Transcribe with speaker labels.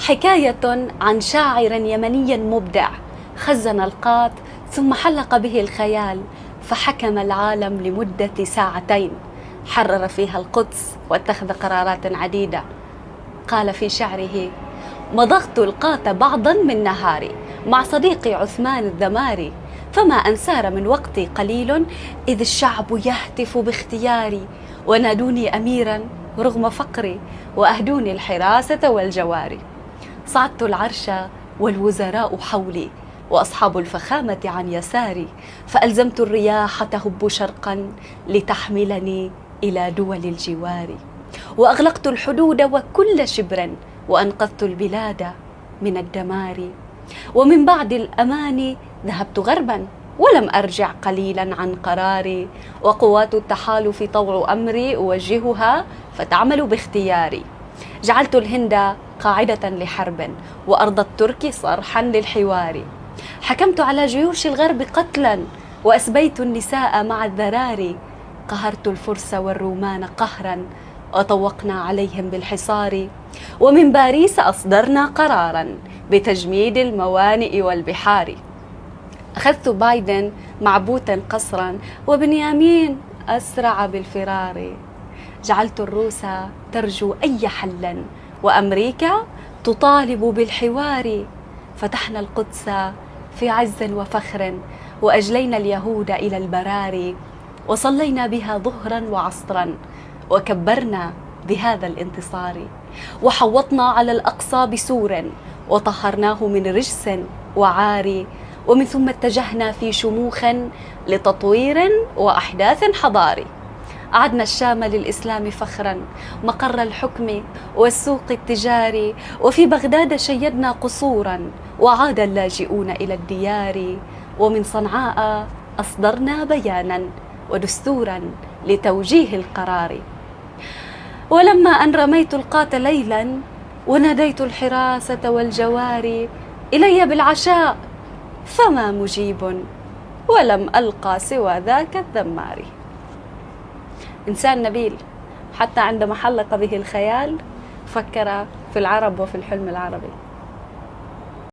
Speaker 1: حكاية عن شاعر يمني مبدع خزن القات ثم حلق به الخيال، فحكم العالم لمدة ساعتين، حرر فيها القدس واتخذ قرارات عديدة. قال في شعره: مضغت القات بعضا من نهاري مع صديقي عثمان الذماري، فما أن سار من وقتي قليل إذ الشعب يهتف باختياري، ونادوني أميرا رغم فقري، وأهدوني الحراسة والجواري. صعدت العرش والوزراء حولي، وأصحاب الفخامة عن يساري، فألزمت الرياح تهب شرقا لتحملني إلى دول الجوار، وأغلقت الحدود وكل شبر، وأنقذت البلاد من الدمار. ومن بعد الأمان ذهبت غربا ولم أرجع قليلا عن قراري، وقوات التحالف طوع أمري أوجهها فتعمل باختياري. جعلت الهند قاعدة لحرب، وأرض الترك صرحا للحوار. حكمت على جيوش الغرب قتلا، وأسبيت النساء مع الذراري. قهرت الفرس والرومان قهرا، وطوقنا عليهم بالحصار. ومن باريس أصدرنا قرارا بتجميد الموانئ والبحار. أخذت بايدن معبوتا قصرا، وبنيامين أسرع بالفرار. جعلت الروس ترجو أي حل، وأمريكا تطالب بالحوار. فتحنا القدس في عز وفخر، وأجلينا اليهود إلى البراري، وصلينا بها ظهرا وعصرا، وكبرنا بهذا الانتصار. وحوطنا على الأقصى بسور، وطهرناه من رجس وعار. ومن ثم اتجهنا في شموخ لتطوير وأحداث حضاري. أعدنا الشام للإسلام فخرا، مقر الحكم والسوق التجاري. وفي بغداد شيدنا قصورا، وعاد اللاجئون إلى الديار. ومن صنعاء أصدرنا بيانا ودستورا لتوجيه القرار. ولما أن رميت القات ليلا، وناديت الحراسة والجواري إلي بالعشاء، فما مجيب ولم ألقى سوى ذاك الذمار. إنسان نبيل، حتى عندما حلق به الخيال فكر في العرب وفي الحلم العربي.